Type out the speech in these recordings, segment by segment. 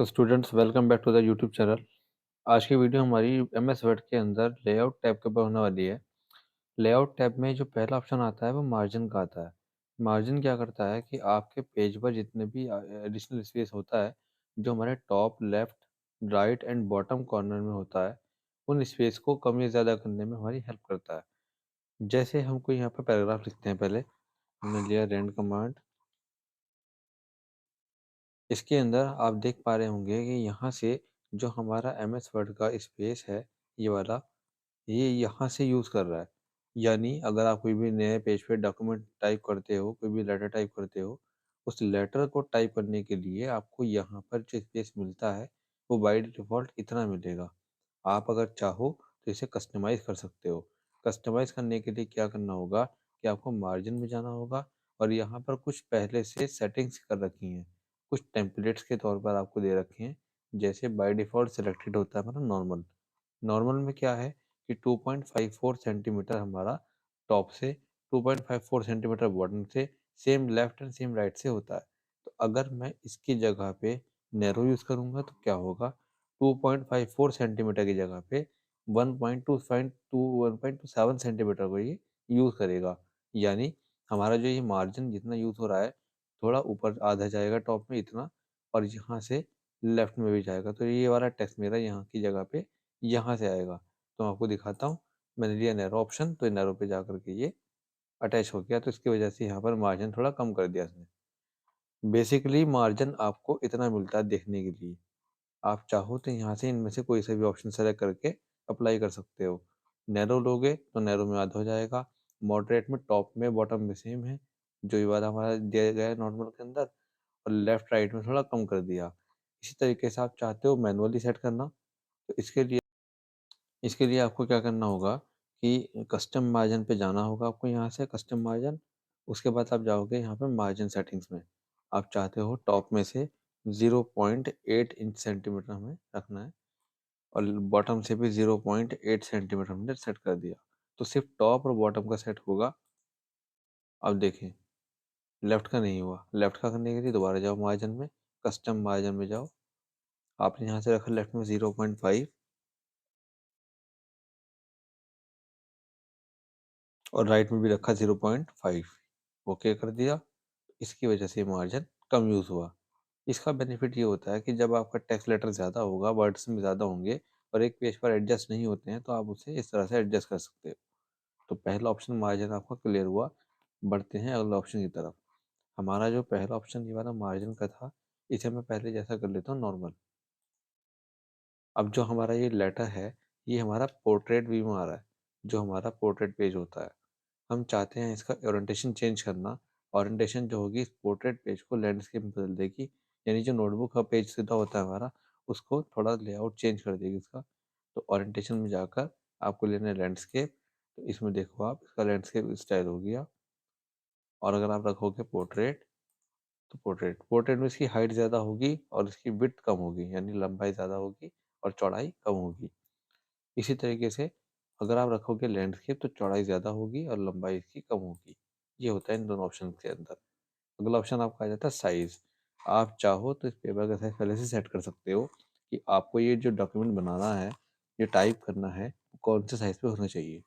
तो students welcome back to the YouTube channel. आज की वीडियो हमारी एमएस वर्ड के अंदर लेआउट टैब के ऊपर होने वाली है। लेआउट टैब में जो पहला ऑप्शन आता है वो मार्जिन का आता है। मार्जिन क्या करता है कि आपके पेज पर जितने भी एडिशनल स्पेस होता है, जो हमारे top left right and bottom corner में होता है, उन स्पेस को कम या ज़्यादा करने में हमारी हेल्प करता है। जैसे हमको यहाँ पर पैराग्राफ लिखते हैं। पहले हमने लिया रेंड कमांड। इसके अंदर आप देख पा रहे होंगे कि यहाँ से जो हमारा एम एस वर्ड का स्पेस है, ये वाला, ये यहाँ से यूज़ कर रहा है। यानी अगर आप कोई भी नए पेज पे डॉक्यूमेंट टाइप करते हो, कोई भी लेटर टाइप करते हो, उस लेटर को टाइप करने के लिए आपको यहाँ पर जो स्पेस मिलता है वो बाय डिफ़ॉल्ट इतना मिलेगा। आप अगर चाहो तो इसे कस्टमाइज़ कर सकते हो। कस्टमाइज़ करने के लिए क्या करना होगा कि आपको मार्जिन में जाना होगा और यहाँ पर कुछ पहले से सेटिंग्स कर रखी हैं। कुछ टेम्पलेट्स के तौर पर आपको दे रखे हैं। जैसे बाय डिफ़ॉल्ट सिलेक्टेड होता है हमारा नॉर्मल। नॉर्मल में क्या है कि 2.54 सेंटीमीटर हमारा टॉप से, 2.54 सेंटीमीटर बॉटम से, same left and same right से होता है। तो अगर मैं इसकी जगह पे नैरो यूज़ करूँगा तो क्या होगा, 2.54 सेंटीमीटर की जगह पे 1.27 सेंटीमीटर को ये यूज़ करेगा। यानी हमारा जो ये मार्जिन जितना यूज़ हो रहा है, थोड़ा ऊपर आधा जाएगा टॉप में इतना, और यहाँ से लेफ्ट में भी जाएगा। तो ये वाला टेक्स्ट मेरा यहाँ की जगह पे यहाँ से आएगा। तो मैं आपको दिखाता हूँ। मैंने लिया नैरो ऑप्शन, तो नैरो पे जा करके ये अटैच हो गया। तो इसकी वजह से यहाँ पर मार्जिन थोड़ा कम कर दिया इसने। बेसिकली मार्जिन आपको इतना मिलता है देखने के लिए। आप चाहो तो यहाँ से इनमें से कोई सा भी ऑप्शन सेलेक्ट करके अप्लाई कर सकते हो। नैरो लोगे तो नैरो में आधा हो जाएगा। मॉडरेट में टॉप में बॉटम में सेम है, जो ये वाला हमारा दिया गया है नॉर्मल के अंदर, और लेफ्ट राइट में थोड़ा कम कर दिया। इसी तरीके से आप चाहते हो मैनुअली सेट करना, तो इसके लिए आपको क्या करना होगा कि कस्टम मार्जिन पे जाना होगा आपको। यहाँ से कस्टम मार्जिन, उसके बाद आप जाओगे यहाँ पे मार्जिन सेटिंग्स में। आप चाहते हो टॉप में से 0.8 इंच सेंटीमीटर हमें रखना है, और बॉटम से भी 0.8 सेंटीमीटर हमने सेट कर दिया। तो सिर्फ टॉप और बॉटम का सेट होगा। अब देखें, लेफ्ट का नहीं हुआ। लेफ्ट का करने के लिए दोबारा जाओ मार्जिन में, कस्टम मार्जिन में जाओ। आपने यहाँ से रखा लेफ्ट में 0.5 और राइट में भी रखा 0.5। ओके कर दिया। इसकी वजह से मार्जिन कम यूज़ हुआ। इसका बेनिफिट ये होता है कि जब आपका टेक्स्ट लेटर ज़्यादा होगा, वर्ड्स में ज़्यादा होंगे और एक पेज पर एडजस्ट नहीं होते हैं, तो आप उसे इस तरह से एडजस्ट कर सकते हो। तो पहला ऑप्शन मार्जिन आपका क्लियर हुआ। बढ़ते हैं अगला ऑप्शन की तरफ। हमारा जो पहला ऑप्शन ये वाला मार्जिन का था, इसे मैं पहले जैसा कर लेता हूँ नॉर्मल। अब जो हमारा ये लेटर है, ये हमारा पोर्ट्रेट व्यू में आ रहा है, जो हमारा पोर्ट्रेट पेज होता है। हम चाहते हैं इसका ओरिएंटेशन चेंज करना। ओरिएंटेशन जो होगी इस पोर्ट्रेट पेज को लैंडस्केप में बदल देगी। यानी जो नोटबुक का पेज सीधा होता है हमारा, उसको थोड़ा लेआउट चेंज कर देगी इसका। तो ओरिएंटेशन में जाकर आपको लेना है लैंडस्केप। तो इसमें देखो आप, इसका लैंडस्केप स्टाइल हो गया। और अगर आप रखोगे पोर्ट्रेट, तो पोर्ट्रेट पोर्ट्रेट में इसकी हाइट ज़्यादा होगी और इसकी विड्थ कम होगी, यानी लंबाई ज़्यादा होगी और चौड़ाई कम होगी। इसी तरीके से अगर आप रखोगे लैंडस्केप, तो चौड़ाई ज़्यादा होगी और लंबाई इसकी कम होगी। ये होता है इन दोनों ऑप्शन के अंदर। अगला ऑप्शन आपका आ जाता है साइज़। आप चाहो तो इस पेपर का साइज़ पहले से सेट कर सकते हो कि आपको ये जो डॉक्यूमेंट बनाना है, ये टाइप करना है, कौन से साइज़ पे होना चाहिए।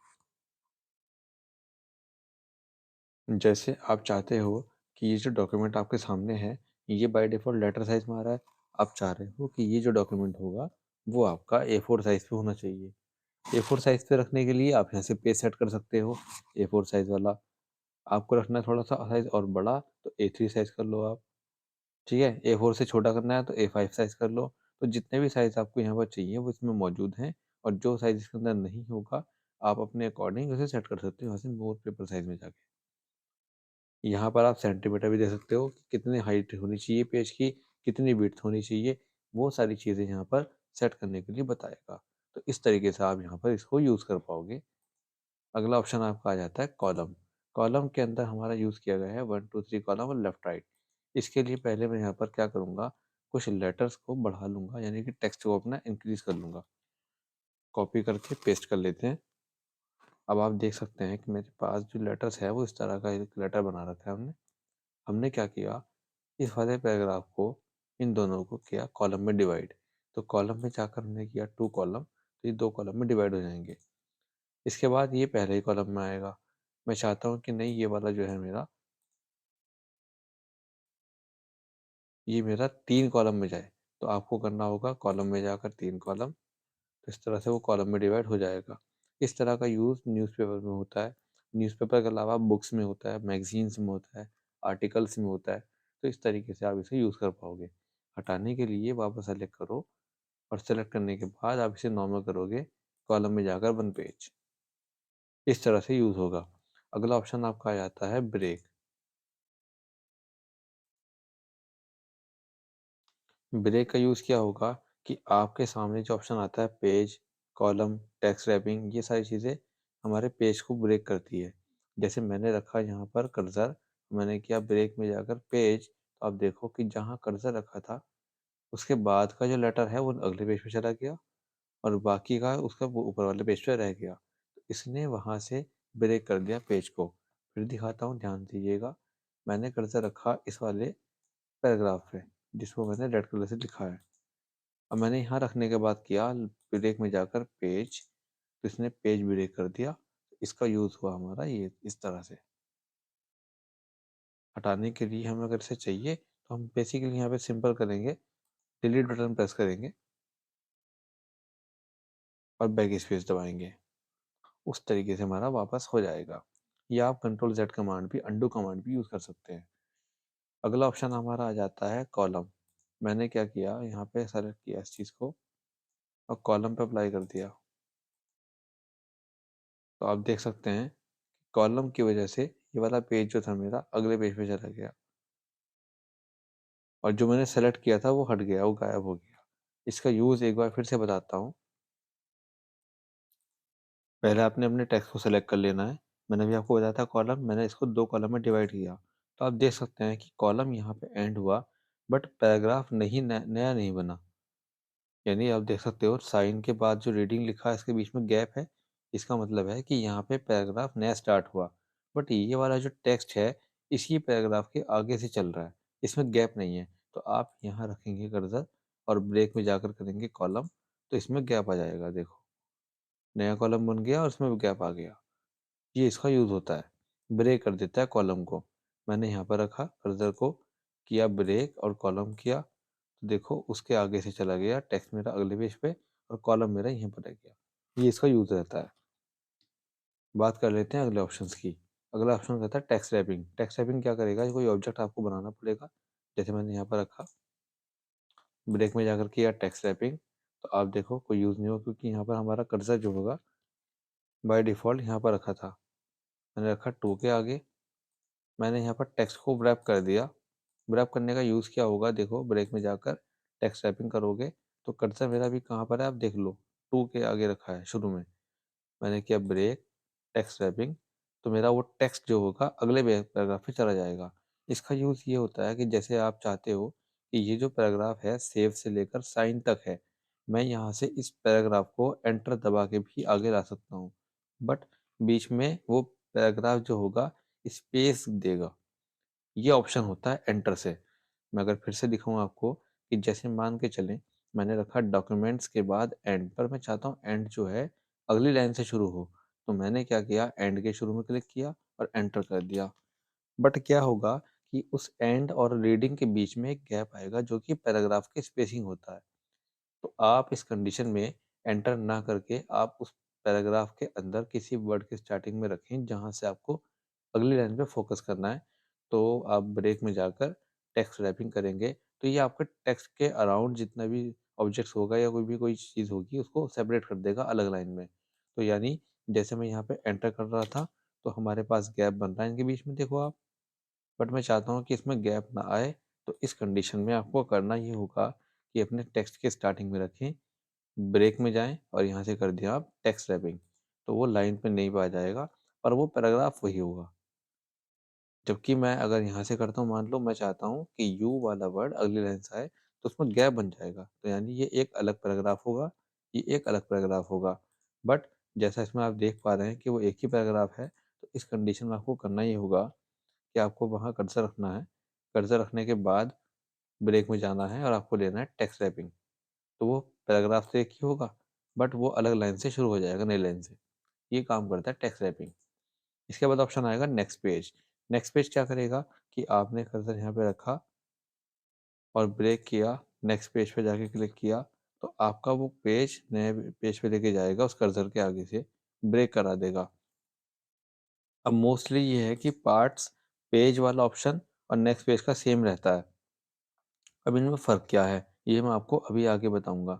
जैसे आप चाहते हो कि ये जो डॉक्यूमेंट आपके सामने है, ये बाय डिफ़ॉल्ट लेटर साइज़ में आ रहा है। आप चाह रहे हो कि ये जो डॉक्यूमेंट होगा, वो आपका A4 साइज़ पे होना चाहिए। A4 साइज़ पे रखने के लिए आप यहाँ से पेज सेट कर सकते हो, A4 साइज़ वाला। आपको रखना है थोड़ा-सा साइज़ और बड़ा, तो A3 साइज़ कर लो आप। ठीक है? A4 से छोटा करना है तो A5 साइज़ कर लो। तो जितने भी साइज़ आपको यहाँ पर चाहिए वो इसमें मौजूद हैं, और जो साइज़ इसके अंदर नहीं होगा, आप अपने अकॉर्डिंग उसे सेट कर सकते हो यहाँ से मोर पेपर साइज़ में जाके। यहाँ पर आप सेंटीमीटर भी दे सकते हो कि कितनी हाइट होनी चाहिए पेज की, कितनी विड्थ होनी चाहिए, वो सारी चीज़ें यहाँ पर सेट करने के लिए बताएगा। तो इस तरीके से आप यहाँ पर इसको यूज़ कर पाओगे। अगला ऑप्शन आपका आ जाता है कॉलम। कॉलम के अंदर हमारा यूज़ किया गया है 1, 2, 3 कॉलम और लेफ्ट राइट। इसके लिए पहले मैं यहाँ पर क्या करूँगा, कुछ लेटर्स को बढ़ा लूँगा, यानी कि टेक्स्ट को अपना इंक्रीज़ कर लूँगा। कॉपी करके पेस्ट कर लेते हैं। अब आप देख सकते हैं कि मेरे पास जो लेटर्स है वो इस तरह का एक लेटर बना रखा है हमने। हमने क्या किया, इस वाले पैराग्राफ को इन दोनों को किया कॉलम में डिवाइड। तो कॉलम में जाकर हमने किया 2 कॉलम, तो ये 2 कॉलम में डिवाइड हो जाएँगे। इसके बाद ये पहले ही कॉलम में आएगा। मैं चाहता हूँ कि नहीं, ये वाला जो है मेरा, ये मेरा 3 कॉलम में जाए। तो आपको करना होगा कॉलम में जाकर 3 कॉलम, तो इस तरह से वो कॉलम में डिवाइड हो जाएगा। इस तरह का यूज़ न्यूज़पेपर में होता है। न्यूज़पेपर के अलावा बुक्स में होता है, मैगज़ीन्स में होता है, आर्टिकल्स में होता है। तो इस तरीके से आप इसे यूज़ कर पाओगे। हटाने के लिए वापस सेलेक्ट करो और सेलेक्ट करने के बाद आप इसे नॉर्मल करोगे, कॉलम में जाकर 1 पेज। इस तरह से यूज़ होगा। अगला ऑप्शन आपका आ जाता है ब्रेक। ब्रेक का यूज़ क्या होगा कि आपके सामने जो ऑप्शन आता है पेज, कॉलम, टेक्स्ट रैपिंग, ये सारी चीज़ें हमारे पेज को ब्रेक करती है। जैसे मैंने रखा यहाँ पर कर्सर, मैंने किया ब्रेक में जाकर पेज, तो आप देखो कि जहाँ कर्सर रखा था, उसके बाद का जो लेटर है वो अगले पेज पे चला गया और बाकी का उसका वो ऊपर वाले पेज पे रह गया। तो इसने वहाँ से ब्रेक कर दिया पेज को। फिर दिखाता हूँ, ध्यान दीजिएगा। मैंने कर्सर रखा इस वाले पैराग्राफ पे, जिसको मैंने रेड कलर से लिखा है। अब मैंने यहाँ रखने के बाद किया ब्रेक में जाकर पेज, तो इसने पेज ब्रेक कर दिया। इसका यूज़ हुआ हमारा ये इस तरह से। हटाने के लिए हमें अगर इसे चाहिए तो हम बेसिकली यहाँ पे सिंपल करेंगे, डिलीट बटन प्रेस करेंगे और बैक स्पेस दबाएंगे। उस तरीके से हमारा वापस हो जाएगा। या आप कंट्रोल जेड कमांड भी, अंडू कमांड भी यूज़ कर सकते हैं। अगला ऑप्शन हमारा आ जाता है कॉलम। मैंने क्या किया, यहाँ पे सेलेक्ट किया इस चीज़ को और कॉलम पे अप्लाई कर दिया। तो आप देख सकते हैं कॉलम की वजह से ये वाला पेज जो था मेरा अगले पेज पे चला गया और जो मैंने सेलेक्ट किया था वो हट गया, वो गायब हो गया। इसका यूज़ एक बार फिर से बताता हूँ। पहले आपने अपने टेक्स्ट को सेलेक्ट कर लेना है। मैंने भी आपको बताया था कॉलम, मैंने इसको 2 कॉलम में डिवाइड किया। तो आप देख सकते हैं कि कॉलम यहाँ पे एंड हुआ, बट पैराग्राफ नहीं, नया नहीं बना। यानी आप देख सकते हो साइन के बाद जो रीडिंग लिखा है इसके बीच में गैप है। इसका मतलब है कि यहाँ पे पैराग्राफ नया स्टार्ट हुआ। बट ये वाला जो टेक्स्ट है इसी पैराग्राफ के आगे से चल रहा है, इसमें गैप नहीं है। तो आप यहाँ रखेंगे कर्सर और ब्रेक में जाकर करेंगे कॉलम, तो इसमें गैप आ जाएगा। देखो, नया कॉलम बन गया और उसमें गैप आ गया। ये इसका यूज़ होता है, ब्रेक कर देता है कॉलम को। मैंने यहाँ पर रखा कर्सर को, किया ब्रेक और कॉलम किया, तो देखो उसके आगे से चला गया टेक्स्ट मेरा अगले पेज पे और कॉलम मेरा यहीं पर रह गया। ये इसका यूज़ रहता है। बात कर लेते हैं अगले ऑप्शंस की। अगला ऑप्शन रहता है टेक्स्ट रैपिंग। टेक्स्ट रैपिंग क्या करेगा, कोई ऑब्जेक्ट आपको बनाना पड़ेगा। जैसे मैंने यहाँ पर रखा, ब्रेक में जाकर किया टेक्स्ट रैपिंग, तो आप देखो कोई यूज़ नहीं होगा क्योंकि यहाँ पर हमारा कर्सर जो होगा बाय डिफ़ॉल्ट यहाँ पर रखा था। मैंने रखा 2 के आगे, मैंने यहाँ पर टेक्स्ट को व्रैप कर दिया। व्रैप करने का यूज़ क्या होगा, देखो ब्रेक में जाकर टेक्स्ट रैपिंग करोगे तो कर्सर मेरा भी कहाँ पर है आप देख लो, 2 के आगे रखा है शुरू में। मैंने किया ब्रेक, टेक्स्ट रैपिंग, तो मेरा वो टेक्स्ट जो होगा अगले पैराग्राफ पे चला जाएगा। इसका यूज़ ये होता है कि जैसे आप चाहते हो कि ये जो पैराग्राफ है सेव से लेकर साइन तक है, मैं यहाँ से इस पैराग्राफ को एंटर दबा के भी आगे ला सकता हूँ। बट बीच में वो पैराग्राफ जो होगा स्पेस देगा। ये ऑप्शन होता है एंटर से। मैं अगर फिर से दिखाऊँ आपको कि जैसे मान के चलें, मैंने रखा डॉक्यूमेंट्स के बाद एंड, पर मैं चाहता हूँ एंड जो है अगली लाइन से शुरू हो। तो मैंने क्या किया, एंड के शुरू में क्लिक किया और एंटर कर दिया। बट क्या होगा कि उस एंड और रीडिंग के बीच में एक गैप आएगा जो कि पैराग्राफ की स्पेसिंग होता है। तो आप इस कंडीशन में एंटर ना करके आप उस पैराग्राफ के अंदर किसी वर्ड की स्टार्टिंग में रखें जहाँ से आपको अगली लाइन पे फोकस करना है। तो आप ब्रेक में जाकर टेक्स्ट रैपिंग करेंगे तो ये आपके टेक्स्ट के अराउंड जितना भी ऑब्जेक्ट्स होगा या कोई चीज़ होगी उसको सेपरेट कर देगा अलग लाइन में। तो यानी जैसे मैं यहाँ पे एंटर कर रहा था तो हमारे पास गैप बन रहा है इनके बीच में, देखो आप। बट मैं चाहता हूँ कि इसमें गैप ना आए, तो इस कंडीशन में आपको करना ये होगा कि अपने टेक्स्ट के स्टार्टिंग में रखें, ब्रेक में जाएँ और यहाँ से कर दिया आप टेक्स्ट रैपिंग, तो वो लाइन पे नहीं आ जाएगा और वो पैराग्राफ वही होगा। जबकि मैं अगर यहाँ से करता हूँ, मान लो मैं चाहता हूँ कि यू वाला वर्ड अगली लाइन से आए, तो उसमें गैप बन जाएगा। तो यानी ये एक अलग पैराग्राफ होगा, ये एक अलग पैराग्राफ होगा। बट जैसा इसमें आप देख पा रहे हैं कि वो एक ही पैराग्राफ है, तो इस कंडीशन में आपको करना ये होगा कि आपको वहाँ कर्सर रखना है। कर्सर रखने के बाद ब्रेक में जाना है और आपको लेना है टेक्स्ट रैपिंग, तो वो पैराग्राफ से एक ही होगा, बट वो अलग लाइन से शुरू हो जाएगा, नई लाइन से। ये काम करता है टेक्स्ट रैपिंग। इसके बाद ऑप्शन आएगा नेक्स्ट पेज। नेक्स्ट पेज क्या करेगा कि आपने कर्सर यहाँ पे रखा और ब्रेक किया, नेक्स्ट पेज पे जाके क्लिक किया, तो आपका वो पेज नए पेज पे लेके जाएगा, उस कर्सर के आगे से ब्रेक करा देगा। अब मोस्टली ये है कि पार्ट्स पेज वाला ऑप्शन और नेक्स्ट पेज का सेम रहता है। अब इनमें फ़र्क क्या है, ये मैं आपको अभी आगे बताऊंगा।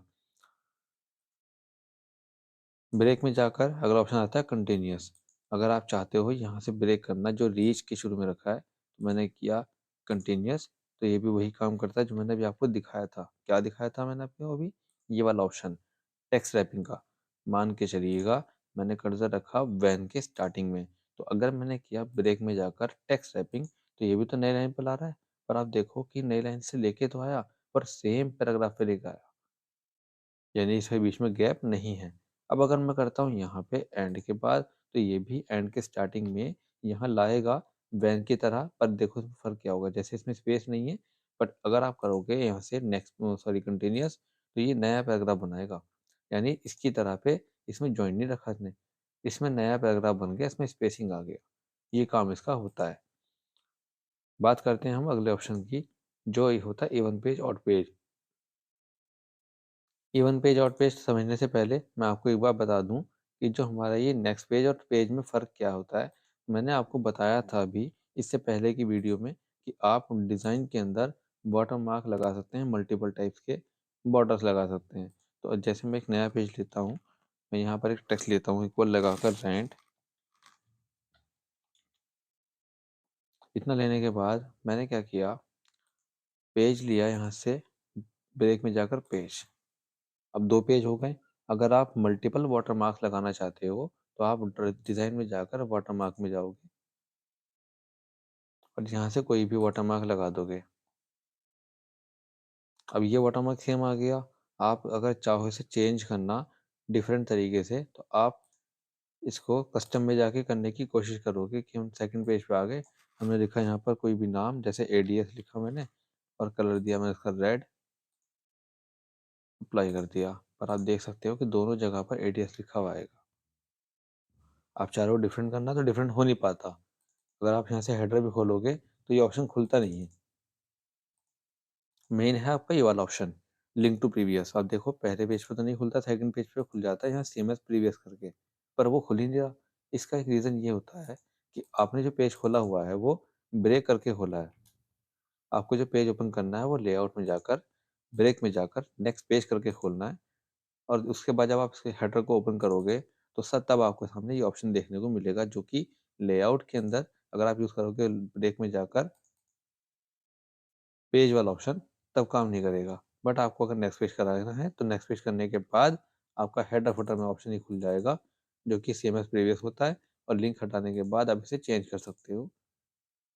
ब्रेक में जाकर अगला ऑप्शन आता है कंटिन्यूअस। अगर आप चाहते हो यहाँ से ब्रेक करना, जो रीच के शुरू में रखा है, तो मैंने किया कंटिन्यूअस, तो ये भी वही काम करता है जो मैंने अभी आपको दिखाया था। क्या दिखाया था मैंने आपको अभी? ये वाला ऑप्शन, टेक्स्ट रैपिंग का। मान के चलिएगा मैंने कर्सर रखा वैन के स्टार्टिंग में, तो अगर मैंने किया ब्रेक में जाकर टेक्स्ट रैपिंग, तो ये भी तो नई लाइन पर ला रहा है। पर आप देखो कि नई लाइन से लेके तो आया, पर सेम पैराग्राफ पे लेके आया, यानी इसके बीच में गैप नहीं है। अब अगर मैं करता हूँ यहाँ पे एंड के बाद, तो ये भी एंड के स्टार्टिंग में यहाँ लाएगा वैन की तरह। पर देखो इसमें फर्क क्या होगा, जैसे इसमें स्पेस नहीं है, बट अगर आप करोगे यहाँ से नेक्स्ट सॉरी कंटिन्यूअस, तो ये नया पैराग्राफ बनाएगा, यानी इसकी तरह पे। इसमें ज्वाइन नहीं रखा इसने, इसमें नया पैराग्राफ बन गया, इसमें स्पेसिंग आ गया। ये काम इसका होता है। बात करते हैं हम अगले ऑप्शन की, जो ये होता है even page out page. Even page out page समझने से पहले मैं आपको एक बार बता दूं कि जो हमारा ये नेक्स्ट पेज और पेज में फ़र्क क्या होता है। मैंने आपको बताया था अभी इससे पहले की वीडियो में कि आप डिज़ाइन के अंदर वाटर मार्क लगा सकते हैं, मल्टीपल टाइप्स के बॉर्डर्स लगा सकते हैं। तो जैसे मैं एक नया पेज लेता हूँ, मैं यहाँ पर एक टेक्स्ट लेता हूँ इक्वल लगाकर रेंट। इतना लेने के बाद मैंने क्या किया, पेज लिया यहाँ से, ब्रेक में जाकर पेज। अब 2 पेज हो गए। अगर आप मल्टीपल वाटरमार्क लगाना चाहते हो, तो आप डिज़ाइन में जाकर वाटरमार्क में जाओगे और यहाँ से कोई भी वाटरमार्क लगा दोगे। अब ये वाटरमार्क सेम आ गया। आप अगर चाहो इसे चेंज करना डिफरेंट तरीके से, तो आप इसको कस्टम में जाके करने की कोशिश करोगे कि हम सेकंड पेज पे आ गए। हमने लिखा यहाँ पर कोई भी नाम, जैसे एडीएस लिखा मैंने और कलर दिया मैंने इसका रेड, अप्लाई कर दिया। पर आप देख सकते हो कि दोनों जगह पर एडीएस लिखा हुआ आएगा। आप चाह रहे हो डिफरेंट करना, तो डिफरेंट हो नहीं पाता। अगर आप यहाँ से हेडर भी खोलोगे, तो ये ऑप्शन खुलता नहीं है। मेन है आपका ये वाला ऑप्शन, लिंक टू प्रीवियस। आप देखो पहले पेज पे तो नहीं खुलता, सेकंड पेज पे खुल जाता है यहाँ सेम एज प्रीवियस करके, पर वो खुल ही नहीं रहा। इसका एक रीज़न ये होता है कि आपने जो पेज खोला हुआ है वो ब्रेक करके खोला है। आपको जो पेज ओपन करना है वो लेआउट में जाकर, ब्रेक में जाकर नेक्स्ट पेज करके खोलना है। और उसके बाद जब आप इसके हेडर को ओपन करोगे, तो सब तब आपको सामने ये ऑप्शन देखने को मिलेगा, जो कि लेआउट के अंदर अगर आप यूज़ करोगे ब्रेक में जाकर पेज वाला ऑप्शन, तब काम नहीं करेगा। बट आपको अगर नेक्स्ट पेज कराना है, तो नेक्स्ट पेज करने के बाद आपका हेडर फुटर में ऑप्शन ही खुल जाएगा, जो कि सेम एज प्रीवियस होता है। और लिंक हटाने के बाद आप इसे चेंज कर सकते हो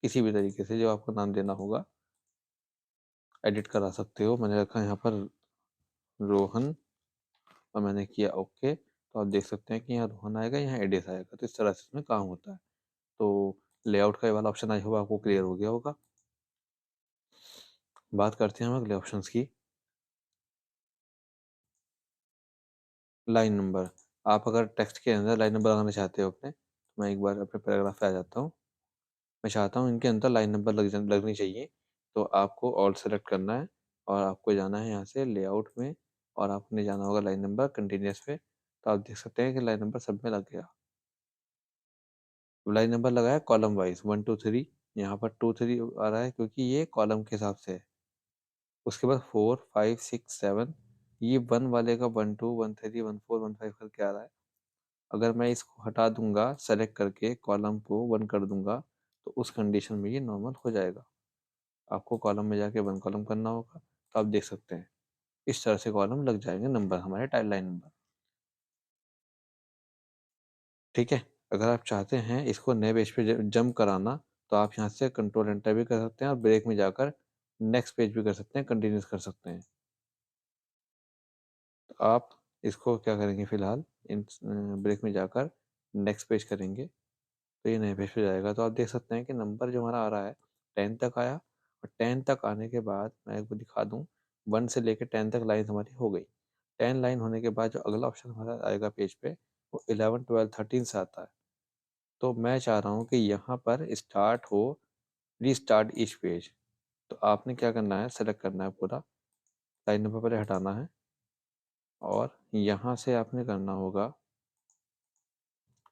किसी भी तरीके से, जो आपको नाम देना होगा एडिट करा सकते हो। मैंने रखा है यहाँ पर रोहन और मैंने किया ओके, तो आप देख सकते हैं कि यहाँ रोहन आएगा, यहाँ एडिस आएगा। तो इस तरह से इसमें काम होता है। तो लेआउट का ये वाला ऑप्शन आई होप आपको क्लियर हो गया होगा। बात करते हैं हम अगले ऑप्शंस की। Line number. आप अगर टेक्स्ट के अंदर लाइन नंबर लगाना चाहते हो अपने, तो मैं एक बार अपने पैराग्राफ पे आ जाता हूँ। मैं चाहता हूँ इनके अंदर लाइन नंबर लगनी चाहिए, तो आपको ऑल सेलेक्ट करना है और आपको जाना है यहाँ से लेआउट में, और आपने जाना होगा लाइन नंबर कंटिन्यूअस पे। तो आप देख सकते हैं कि लाइन नंबर सब में लग गया। लाइन नंबर लगाया कॉलम वाइज 1 2 3, यहाँ पर 2 3 आ रहा है क्योंकि ये कॉलम के हिसाब से है। उसके बाद 4 5 6 7, ये वन वाले का 1 2 1 3 1 4 1 5 करके आ रहा है। अगर मैं इसको हटा दूंगा, सेलेक्ट करके कॉलम को वन कर दूंगा, तो उस कंडीशन में ये नॉर्मल हो जाएगा। आपको कॉलम में जाके वन कॉलम करना होगा, तो आप देख सकते हैं इस तरह से कॉलम लग जाएंगे नंबर, हमारे टाइल लाइन नंबर। ठीक है। अगर आप चाहते हैं इसको नए पेज पे जंप कराना, तो आप यहाँ से कंट्रोल एंटर भी कर सकते हैं और ब्रेक में जाकर नेक्स्ट पेज भी कर सकते हैं, कंटिन्यूस कर सकते हैं। तो आप इसको क्या करेंगे, फिलहाल इन ब्रेक में जाकर नेक्स्ट पेज करेंगे, तो ये नए पेज पे जाएगा। तो आप देख सकते हैं कि नंबर जो हमारा आ रहा है 10 तक आया, और 10 तक आने के बाद मैं आपको दिखा दूँ, 1 से लेके 10 तक लाइन हमारी हो गई। 10 लाइन होने के बाद जो अगला ऑप्शन हमारा आएगा पेज पे, वो 11, 12, 13 से आता है। तो मैं चाह रहा हूँ कि यहाँ पर स्टार्ट हो, रीस्टार्ट ईच पेज। तो आपने क्या करना है, सेलेक्ट करना है पूरा, लाइन नंबर पहले हटाना है और यहाँ से आपने करना होगा,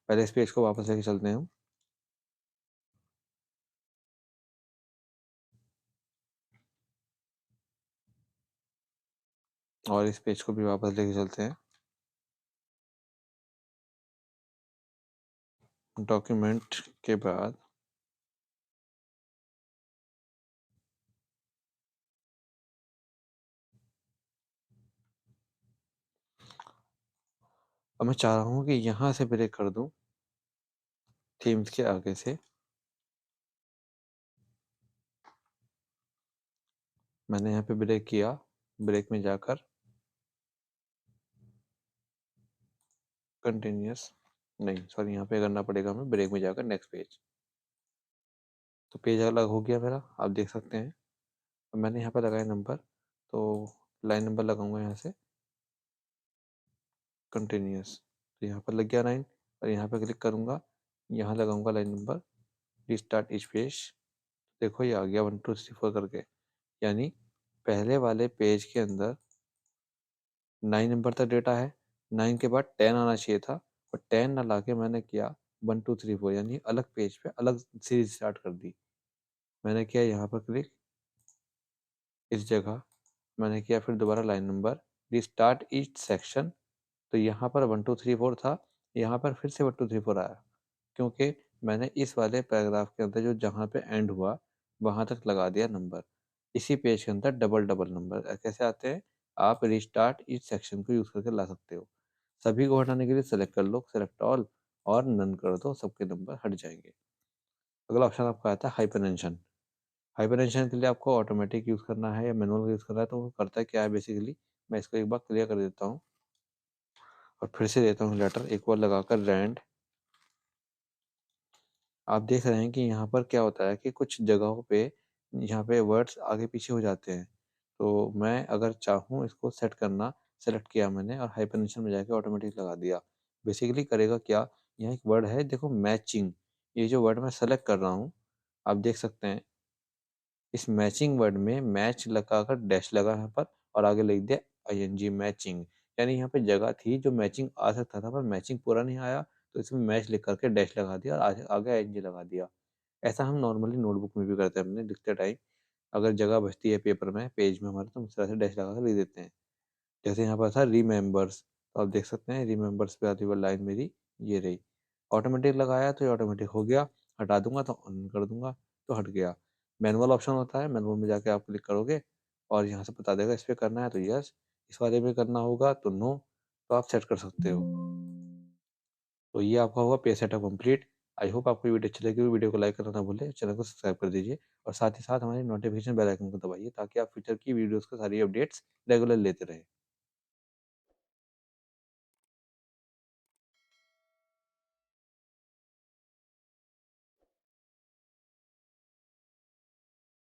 पहले इस पेज को वापस लेके चलते हैं हम। और इस पेज को भी वापस लेके चलते हैं। डॉक्यूमेंट के बाद अब मैं चाह रहा हूँ कि यहाँ से ब्रेक कर दूँ, थीम्स के आगे से। मैंने यहाँ पे ब्रेक किया, ब्रेक में जाकर कंटिन्यूअस, नहीं सॉरी, यहाँ पे करना पड़ेगा हमें ब्रेक में जाकर नेक्स्ट पेज। तो पेज अलग हो गया मेरा, आप देख सकते हैं। अब मैंने यहाँ पे लगाया नंबर, तो लाइन नंबर लगाऊंगा यहाँ से कंटिन्यूअस, तो यहाँ पर लग गया 9। और यहाँ पे क्लिक करूँगा, यहाँ लगाऊंगा line number, restart each page. देखो ये आ गया 1 2 3 4 करके, यानी पहले वाले पेज के अंदर 9 नंबर तक डेटा है, 9 के बाद 10 आना चाहिए था, और 10 ना ला के मैंने किया 1 2 3 4, यानी अलग पेज पे अलग सीरीज स्टार्ट कर दी। मैंने किया यहाँ पर क्लिक, इस जगह मैंने किया फिर दोबारा line number, restart each section. तो यहाँ पर 1 2 3 4 था, यहाँ पर फिर से 1 2 3 4 आया, क्योंकि मैंने इस वाले पैराग्राफ के अंदर जो जहाँ पे एंड हुआ वहाँ तक लगा दिया नंबर। इसी पेज के अंदर डबल डबल नंबर कैसे आते हैं, आप रिस्टार्ट ईच सेक्शन को यूज़ करके ला सकते हो। सभी को हटाने के लिए सेलेक्ट कर लो, सेलेक्ट ऑल, और नन कर दो, सबके नंबर हट जाएंगे। अगला ऑप्शन आपका आता है हाइपरटेंशन। हाइपरटेंशन के लिए आपको ऑटोमेटिक यूज़ करना है या मैनुअल यूज़ करना है, तो वो करता है क्या है बेसिकली, मैं इसको एक बार क्लियर कर देता हूँ और फिर से देता हूँ लेटर एक बार लगाकर रैंड। आप देख रहे हैं कि यहाँ पर क्या होता है कि कुछ जगहों पे यहाँ पे वर्ड्स आगे पीछे हो जाते हैं। तो मैं अगर चाहूँ इसको सेट करना, सेलेक्ट किया मैंने और हाइपरटेंशन में जाके ऑटोमेटिक लगा दिया। बेसिकली करेगा क्या, यहाँ एक वर्ड है देखो मैचिंग, ये जो वर्ड मैं सेलेक्ट कर रहा हूँ, आप देख सकते हैं इस मैचिंग वर्ड में मैच लगाकर डैश लगा यहाँ पर और आगे लिख दिया आईएनजी मैचिंग। यानी यहाँ पे जगह थी जो मैचिंग आ सकता था पर मैचिंग पूरा नहीं आया, तो इसमें मैच लिख करके डैश लगा दिया और आगे आगे आईएनजी लगा दिया। ऐसा हम नॉर्मली नोटबुक में भी करते हैं, अपने लिखते टाइम अगर जगह बचती है पेपर में पेज में हमारे, तो हम इस तरह से डैश लगा कर लिख देते हैं। जैसे यहाँ पर था रिमेंबर्स, तो आप देख सकते हैं रिमेंबर्स पे आती हुई लाइन मेरी ये रही। ऑटोमेटिक लगाया तो ये ऑटोमेटिक हो गया, हटा दूंगा तो ऑन कर दूंगा तो हट गया। मैनुअल ऑप्शन होता है, मैनुअल में जाके आप क्लिक करोगे और यहाँ से बता देगा इस पर करना है तो यस, इस वाले में करना होगा तो नो, तो आप सेट कर सकते हो। तो ये आपका होगा page setup complete. I hope आपको वीडियो अच्छी लगी, वीडियो को लाइक करना ना भूलें, चैनल को सब्सक्राइब कर दीजिए और साथ ही साथ हमारी नोटिफिकेशन बेल आइकन को दबाइए ताकि आप फ्यूचर की वीडियोस की सारी अपडेट्स रेगुलर लेते रहें।